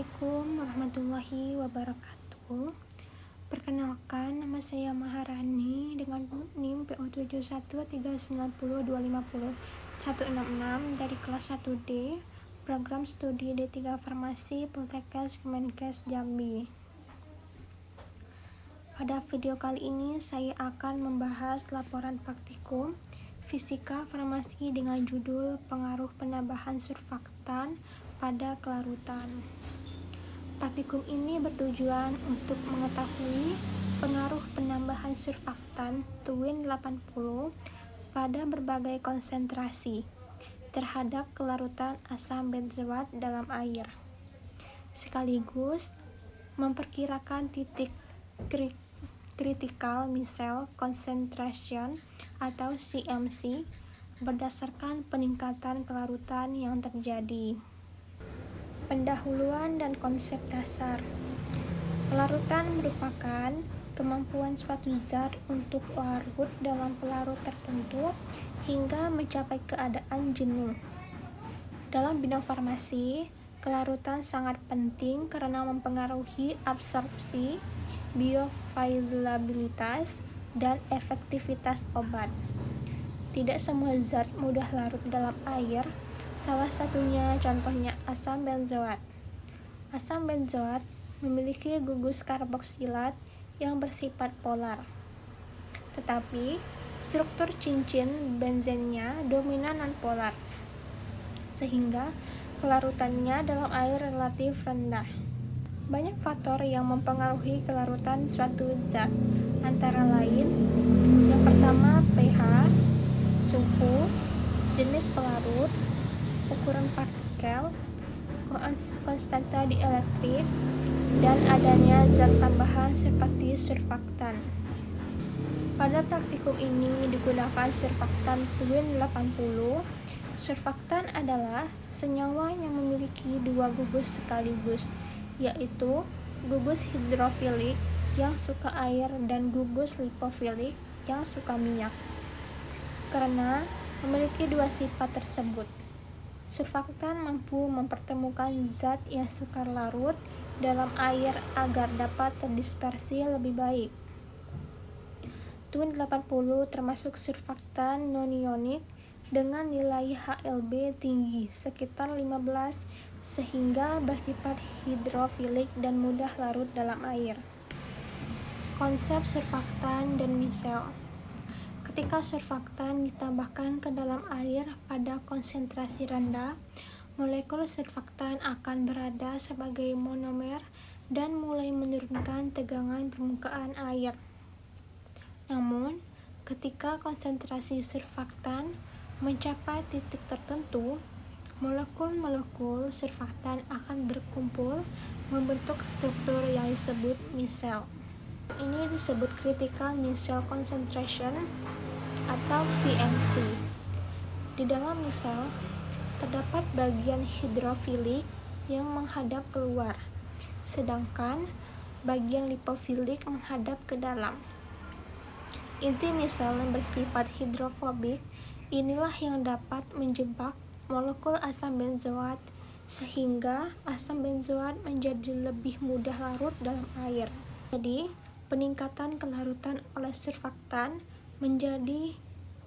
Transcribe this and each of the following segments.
Assalamualaikum warahmatullahi wabarakatuh. Perkenalkan, nama saya Maharani dengan NIM PO71390250166 dari kelas 1D, program studi D3 Farmasi Poltekkes Kemenkes Jambi. Pada video kali ini saya akan membahas laporan praktikum Fisika Farmasi dengan judul Pengaruh Penambahan Surfaktan pada kelarutan. Praktikum ini bertujuan untuk mengetahui pengaruh penambahan surfaktan Twin 80 pada berbagai konsentrasi terhadap kelarutan asam benzoat dalam air, sekaligus memperkirakan titik critical micelle concentration atau CMC berdasarkan peningkatan kelarutan yang terjadi. Pendahuluan dan konsep dasar. Kelarutan merupakan kemampuan suatu zat untuk larut dalam pelarut tertentu hingga mencapai keadaan jenuh. Dalam bidang farmasi, kelarutan sangat penting karena mempengaruhi absorpsi, bioavailabilitas, dan efektivitas obat. Tidak semua zat mudah larut dalam air. Salah satunya contohnya asam benzoat. Asam benzoat memiliki gugus karboksilat yang bersifat polar. Tetapi struktur cincin benzennya dominan nonpolar, sehingga kelarutannya dalam air relatif rendah. Banyak faktor yang mempengaruhi kelarutan suatu zat, antara lain yang pertama pH, suhu, jenis pelarut, ukuran partikel, konstanta dielektrik, dan adanya zat tambahan seperti surfaktan. Pada praktikum ini digunakan surfaktan Twin 80. Surfaktan adalah senyawa yang memiliki dua gugus sekaligus, yaitu gugus hidrofilik yang suka air dan gugus lipofilik yang suka minyak. Karena memiliki dua sifat tersebut, surfaktan mampu mempertemukan zat yang sukar larut dalam air agar dapat terdispersi lebih baik. Twin 80 termasuk surfaktan non-ionik dengan nilai HLB tinggi, sekitar 15, sehingga bersifat hidrofilik dan mudah larut dalam air. Konsep surfaktan dan micelle. Ketika surfaktan ditambahkan ke dalam air pada konsentrasi rendah, molekul surfaktan akan berada sebagai monomer dan mulai menurunkan tegangan permukaan air. Namun, ketika konsentrasi surfaktan mencapai titik tertentu, molekul-molekul surfaktan akan berkumpul membentuk struktur yang disebut micelle. Ini disebut critical micelle concentration atau CMC. Di dalam micelle terdapat bagian hidrofilik yang menghadap keluar, sedangkan bagian lipofilik menghadap ke dalam. Inti micelle yang bersifat hidrofobik inilah yang dapat menjebak molekul asam benzoat sehingga asam benzoat menjadi lebih mudah larut dalam air. Jadi, peningkatan kelarutan oleh surfaktan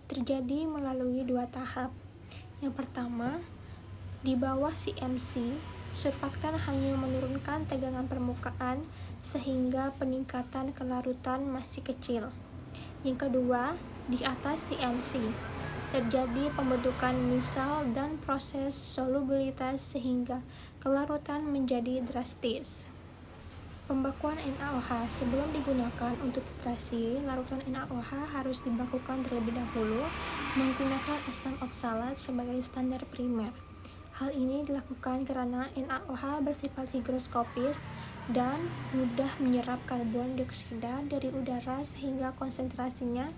terjadi melalui dua tahap. Yang pertama, di bawah CMC, surfaktan hanya menurunkan tegangan permukaan sehingga peningkatan kelarutan masih kecil. Yang kedua, di atas CMC, terjadi pembentukan micelle dan proses solubilitas sehingga kelarutan menjadi drastis. Pembakuan NaOH. Sebelum digunakan untuk filtrasi, larutan NaOH harus dibakukan terlebih dahulu menggunakan asam oksalat sebagai standar primer. Hal ini dilakukan karena NaOH bersifat higroskopis dan mudah menyerap karbon dioksida dari udara sehingga konsentrasinya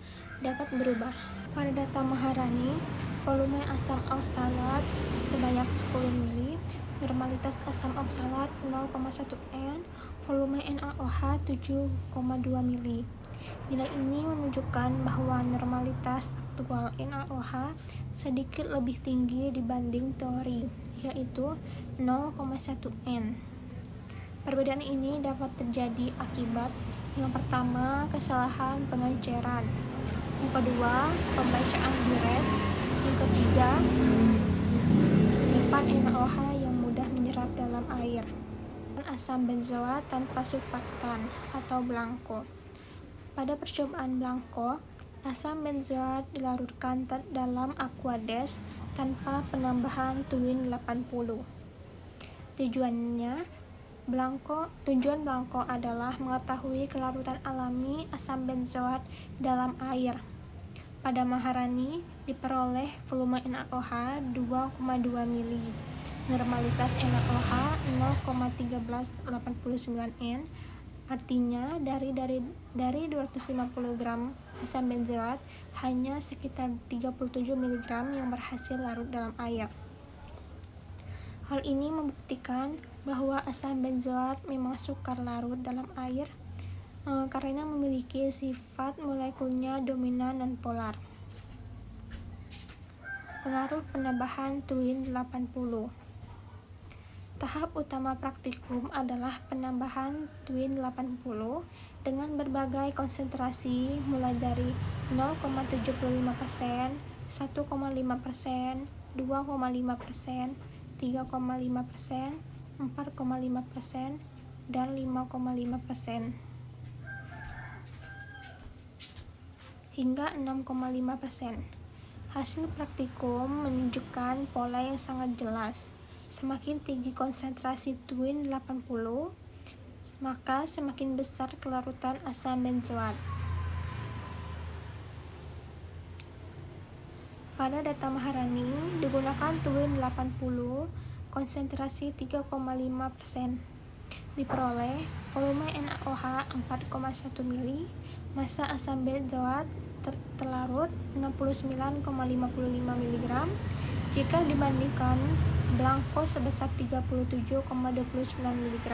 dapat berubah. Pada data Maharani, volume asam oksalat sebanyak 10 ml, normalitas asam oksalat 0,1 N, volume NaOH 7,2 ml. Nilai ini menunjukkan bahwa normalitas aktual NaOH sedikit lebih tinggi dibanding teori, yaitu 0,1 N. Perbedaan ini dapat terjadi akibat yang pertama, kesalahan pengenceran, yang kedua, pembacaan duret, yang ketiga, sifat NaOH yang mudah menyerap dalam air. Asam benzoat tanpa surfaktan atau blanko. Pada percobaan blanko, asam benzoat dilarutkan dalam aqueous tanpa penambahan Twin 80. Tujuan blanko adalah mengetahui kelarutan alami asam benzoat dalam air. Pada Maharani diperoleh volume NaOH 2,2 mili, normalitas NaOH 0,1389 N. Artinya dari 250 gram asam benzoat hanya sekitar 37 mg yang berhasil larut dalam air. Hal ini membuktikan bahwa asam benzoat memang sukar larut dalam air karena memiliki sifat molekulnya dominan dan polar. Pengaruh penambahan Twin 80. Tahap utama praktikum adalah penambahan Twin 80 dengan berbagai konsentrasi mulai dari 0,75%, 1,5%, 2,5%, 3,5%, 4,5%, dan 5,5%, hingga 6,5%. Hasil praktikum menunjukkan pola yang sangat jelas. Semakin tinggi konsentrasi Twin 80, maka semakin besar kelarutan asam benzoat. Pada data Maharani digunakan Twin 80 konsentrasi 3,5%. Diperoleh volume NaOH 4,1 mili, massa asam benzoat terlarut 69,55 mg. Jika dibandingkan blanko sebesar 37,29 mg,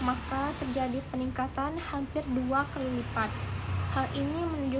maka terjadi peningkatan hampir 2 kali lipat. Hal ini menunjukkan